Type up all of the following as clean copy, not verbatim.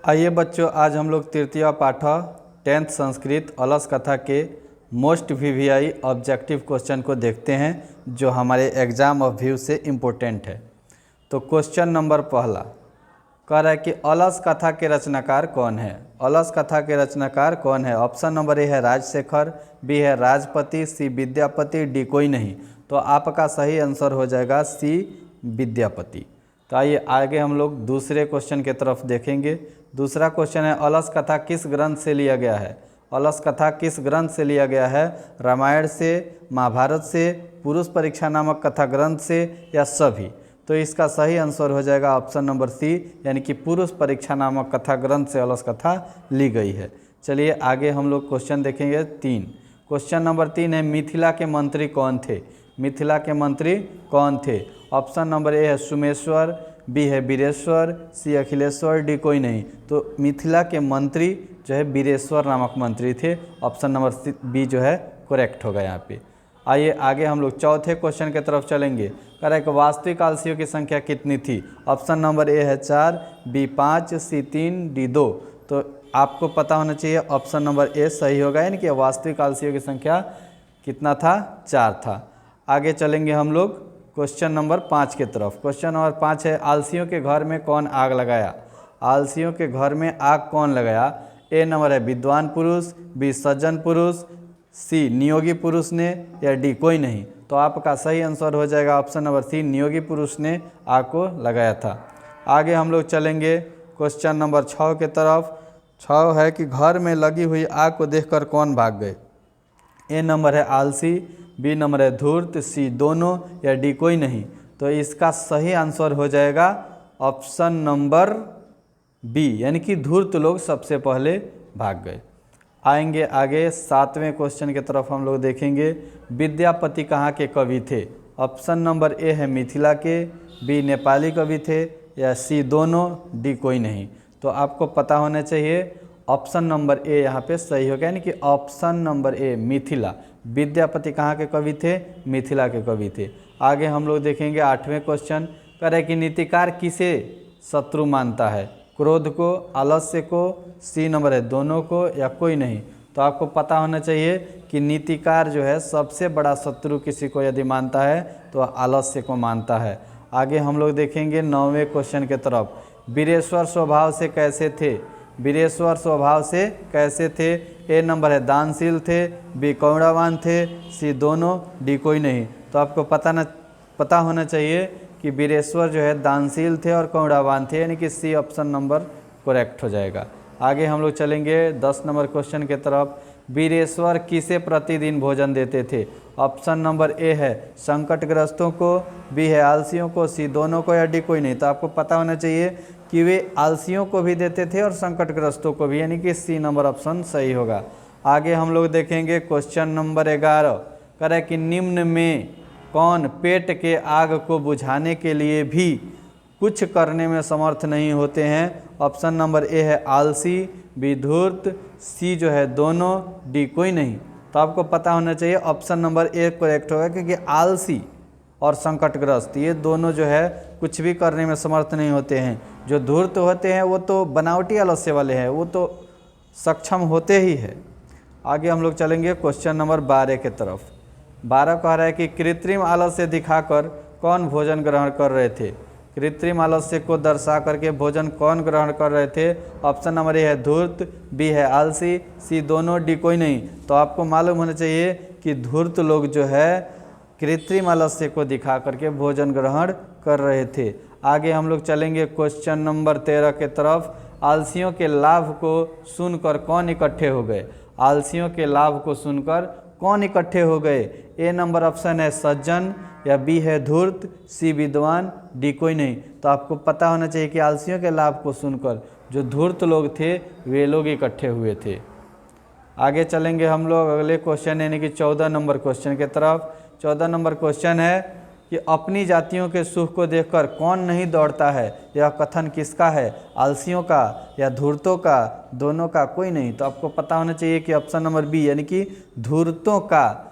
आइए बच्चों, आज हम लोग तृतीय पाठ 10th संस्कृत अलस कथा के मोस्ट वीवीआई ऑब्जेक्टिव क्वेश्चन को देखते हैं जो हमारे एग्जाम ऑफ व्यू से इम्पोर्टेंट है। तो क्वेश्चन नंबर पहला कह रहा है कि अलस कथा के रचनाकार कौन है। अलस कथा के रचनाकार कौन है? ऑप्शन नंबर ए है राजशेखर, बी है राजपति, सी विद्यापति, डी कोई नहीं। तो आपका सही आंसर हो जाएगा सी विद्यापति। तो आइए आगे हम लोग दूसरे क्वेश्चन की तरफ देखेंगे। दूसरा क्वेश्चन है अलस कथा किस ग्रंथ से लिया गया है। अलस कथा किस ग्रंथ से लिया गया है? रामायण से, महाभारत से, पुरुष परीक्षा नामक कथा ग्रंथ से या सभी। तो इसका सही आंसर हो जाएगा ऑप्शन नंबर सी, यानी कि पुरुष परीक्षा नामक कथा ग्रंथ से अलस कथा ली गई है। चलिए आगे हम लोग क्वेश्चन देखेंगे 3। क्वेश्चन नंबर 3 है मिथिला के मंत्री कौन थे। मिथिला के मंत्री कौन थे? ऑप्शन नंबर ए है सुमेश्वर, बी है बीरेश्वर, सी अखिलेश्वर, डी कोई नहीं। तो मिथिला के मंत्री जो है बीरेश्वर नामक मंत्री थे। ऑप्शन नंबर बी जो है करेक्ट होगा यहाँ पे। आइए आगे हम लोग चौथे क्वेश्चन की तरफ चलेंगे। कह रहा है कि वास्तविक आलसियों की संख्या कितनी थी। ऑप्शन नंबर ए है 4, बी 5, सी 3, डी 2। तो आपको पता होना चाहिए ऑप्शन नंबर ए सही होगा, यानी कि वास्तविक आलसियों की संख्या कितना था? 4 था। आगे चलेंगे हम लोग क्वेश्चन नंबर 5 की तरफ। क्वेश्चन नंबर 5 है आलसियों के घर में कौन आग लगाया। आलसियों के घर में आग कौन लगाया? ए नंबर है विद्वान पुरुष, बी सज्जन पुरुष, सी नियोगी पुरुष ने, या डी कोई नहीं। तो आपका सही आंसर हो जाएगा ऑप्शन नंबर सी, नियोगी पुरुष ने आग को लगाया था। आगे हम लोग चलेंगे क्वेश्चन नंबर 6 की तरफ। 6 है कि घर में लगी हुई आग को देखकर कौन भाग गए। ए नंबर है आलसी, बी नंबर है धूर्त, सी दोनों, या डी कोई नहीं। तो इसका सही आंसर हो जाएगा ऑप्शन नंबर बी, यानी कि धूर्त लोग सबसे पहले भाग गए। आएंगे आगे 7वें क्वेश्चन की तरफ हम लोग देखेंगे। विद्यापति कहाँ के कवि थे। ऑप्शन नंबर ए है मिथिला के, बी नेपाली कवि थे, या सी दोनों, डी कोई नहीं। तो आपको पता होना चाहिए ऑप्शन नंबर ए यहाँ पे सही होगा, यानी कि option number A Mithila. Vidyapati कहाँ के कवि थे? मिथिला के कवि थे। आगे हम लोग देखेंगे 8वें क्वेश्चन। कह रहे कि नीतिकार किसे शत्रु मानता है। क्रोध को, आलस्य को, सी नंबर है दोनों को, या कोई नहीं। तो आपको पता होना चाहिए कि नीतिकार जो है सबसे बड़ा शत्रु किसी को यदि मानता है तो आलस्य को मानता है। आगे हम लोग देखेंगे 9वें क्वेश्चन की तरफ। बीरेश्वर स्वभाव से कैसे थे। बीरेश्वर स्वभाव से कैसे थे? ए नंबर है दानशील थे, बी करुणावान थे, सी दोनों, डी कोई नहीं। तो आपको पता होना चाहिए कि बीरेश्वर जो है दानशील थे और करुणावान थे, यानी कि सी ऑप्शन नंबर करेक्ट हो जाएगा। आगे हम लोग चलेंगे 10 नंबर क्वेश्चन की तरफ। बीरेश्वर किसे प्रतिदिन भोजन देते थे। ऑप्शन नंबर ए है संकटग्रस्तों को, बी है आलसियों को, सी दोनों को, या डी कोई नहीं। तो आपको पता होना चाहिए कि वे आलसियों को भी देते थे और संकटग्रस्तों को भी, यानी कि सी नंबर ऑप्शन सही होगा। आगे हम लोग देखेंगे क्वेश्चन नंबर 11। कह रहा है कि निम्न में कौन पेट के आग को बुझाने के लिए भी कुछ करने में समर्थ नहीं होते हैं। ऑप्शन नंबर ए है आलसी, बी धूर्त, सी जो है दोनों, डी कोई नहीं। तो आपको पता होना चाहिए ऑप्शन नंबर ए करेक्ट होगा, क्योंकि आलसी और संकटग्रस्त ये दोनों जो है कुछ भी करने में समर्थ नहीं होते हैं। जो धूर्त होते हैं वो तो बनावटी आलस्य वाले हैं, वो तो सक्षम होते ही है। आगे हम लोग चलेंगे क्वेश्चन नंबर 12 की तरफ। 12 कह रहा है कि कृत्रिम आलस्य दिखाकर कौन भोजन ग्रहण कर रहे थे। कृत्रिम आलस्य को दर्शा करके भोजन कौन ग्रहण कर रहे थे। ऑप्शन नंबर ए है धूर्त, बी है आलसी, सी दोनों, डी कोई नहीं। तो आपको मालूम होना चाहिए कि धूर्त लोग जो है कृत्रिम आलस्य को दिखा करके भोजन ग्रहण कर रहे थे। आगे हम लोग चलेंगे क्वेश्चन नंबर 13 के तरफ। आलसियों के लाभ को सुनकर कौन इकट्ठे हो गए। आलसियों के लाभ को सुनकर कौन इकट्ठे हो गए। ए नंबर ऑप्शन है सज्जन, या बी है धूर्त, सी विद्वान, डी कोई नहीं। तो आपको पता होना चाहिए कि आलसियों के लाभ को सुनकर जो धूर्त लोग थे वे लोग इकट्ठे हुए थे। आगे चलेंगे हम लोग अगले क्वेश्चन यानी कि 14 नंबर क्वेश्चन की तरफ। 14 नंबर क्वेश्चन है कि अपनी जातियों के सुख को देखकर कौन नहीं दौड़ता है। यह कथन किसका है? आलसियों का या धूर्तों का, दोनों का, कोई नहीं। तो आपको पता होना चाहिए कि ऑप्शन नंबर बी, यानी कि धूर्तों का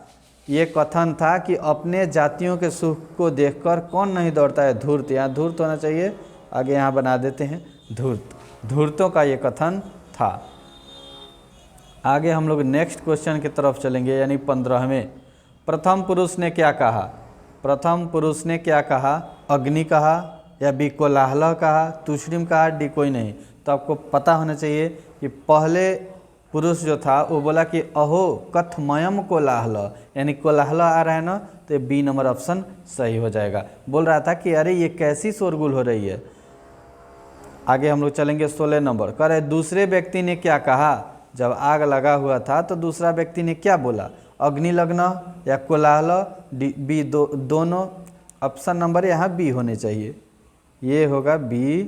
ये कथन था कि अपने जातियों के सुख को देखकर कौन नहीं दौड़ता है। धूर्त, यहाँ धूर्त होना चाहिए, आगे यहाँ बना देते हैं धूर्त। धूर्तों का ये कथन था। आगे हम लोग नेक्स्ट क्वेश्चन की तरफ चलेंगे, यानी 15वें। प्रथम पुरुष ने क्या कहा? प्रथम पुरुष ने क्या कहा? अग्नि कहा या बी कोलाहल कहा, तूष्णीम कहा, डी कोई नहीं। तो आपको पता होना चाहिए कि पहले पुरुष जो था वो बोला कि अहो कथमयम कोलाहल, यानी कोलाहल आ रहा है ना, तो बी नंबर ऑप्शन सही हो जाएगा। बोल रहा था कि अरे ये कैसी शोरगुल हो रही है। आगे हम लोग चलेंगे 16 नंबर। कह रहे दूसरे व्यक्ति ने क्या कहा? जब आग लगा हुआ था तो दूसरा व्यक्ति ने क्या बोला? अग्नि लगना या कोलाहल, डी बी दोनों। ऑप्शन नंबर यहाँ बी होने चाहिए। ये होगा बी,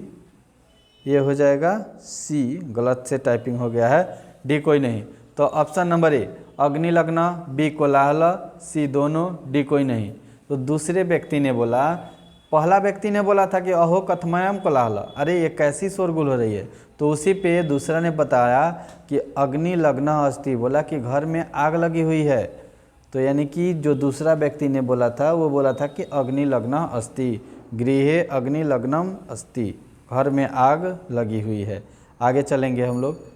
ये हो जाएगा सी। गलत से टाइपिंग हो गया है, डी कोई नहीं। तो ऑप्शन नंबर ए अग्नि लगना, बी कोलाहल, सी दोनों, डी कोई नहीं। तो दूसरे व्यक्ति ने बोला, पहला व्यक्ति ने बोला था कि अहो कथमयम कोलाहल, अरे ये कैसी शोरगुल हो रही है। तो उसी पे दूसरा ने बताया कि अग्नि लगना अस्ति, बोला कि घर में आग लगी हुई है। तो यानी कि जो दूसरा व्यक्ति ने बोला था वो बोला था कि अग्नि लगना अस्ति, गृहे अग्नि लग्नम अस्ति, घर में आग लगी हुई है। आगे चलेंगे हम लोग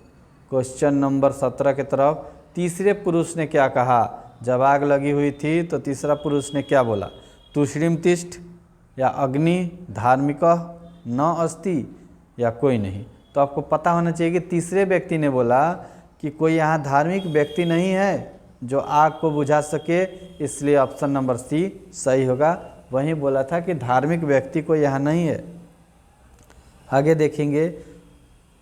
क्वेश्चन नंबर 17 की तरफ। तीसरे पुरुष ने क्या कहा? जब आग लगी हुई थी तो तीसरा पुरुष ने क्या बोला? तूष्णीम तिष्ठ या अग्नि धार्मिक न अस्ति या कोई नहीं। तो आपको पता होना चाहिए कि तीसरे व्यक्ति ने बोला कि कोई यहाँ धार्मिक व्यक्ति नहीं है जो आग को बुझा सके, इसलिए ऑप्शन नंबर सी सही होगा। वहीं बोला था कि धार्मिक व्यक्ति कोई यहाँ नहीं है। आगे देखेंगे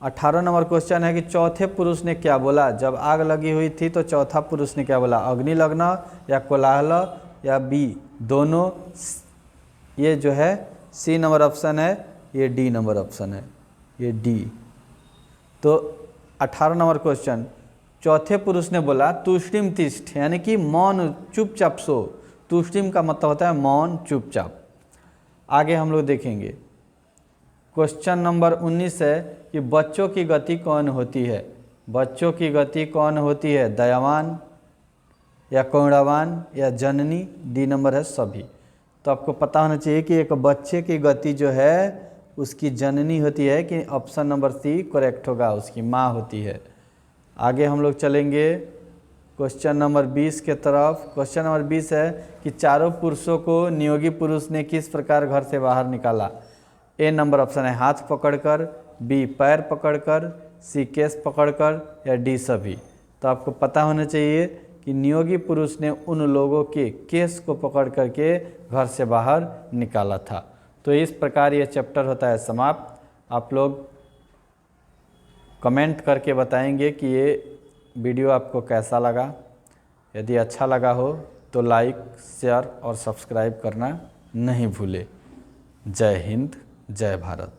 18 नंबर क्वेश्चन है कि चौथे पुरुष ने क्या बोला? जब आग लगी हुई थी तो चौथा पुरुष ने क्या बोला? अग्नि लगना या कोलाहल या बी दोनों। ये जो है सी नंबर ऑप्शन है, ये डी नंबर ऑप्शन है, ये डी। तो 18 नंबर क्वेश्चन, चौथे पुरुष ने बोला तूष्णीम तिष्ठ, यानी कि मौन चुपचाप सो। तूष्णीम का मतलब होता है मौन चुपचाप। आगे हम लोग देखेंगे क्वेश्चन नंबर 19 है कि बच्चों की गति कौन होती है? बच्चों की गति कौन होती है? दयावान या करुणावान या जननी, डी नंबर है सभी। तो आपको पता होना चाहिए कि एक बच्चे की गति जो है उसकी जननी होती है, कि ऑप्शन नंबर सी करेक्ट होगा, उसकी माँ होती है। आगे हम लोग चलेंगे क्वेश्चन नंबर 20 के तरफ। क्वेश्चन नंबर 20 है कि चारों पुरुषों को नियोगी पुरुष ने किस प्रकार घर से बाहर निकाला? ए नंबर ऑप्शन है हाथ पकड़कर, बी पैर पकड़कर, सी केस पकड़कर या डी सभी। तो आपको पता होना चाहिए कि नियोगी पुरुष ने उन लोगों के केस को पकड़ करके घर से बाहर निकाला था। तो इस प्रकार ये चैप्टर होता है समाप्त। आप लोग कमेंट करके बताएंगे कि ये वीडियो आपको कैसा लगा। यदि अच्छा लगा हो तो लाइक, शेयर और सब्सक्राइब करना नहीं भूले। जय हिंद, जय भारत।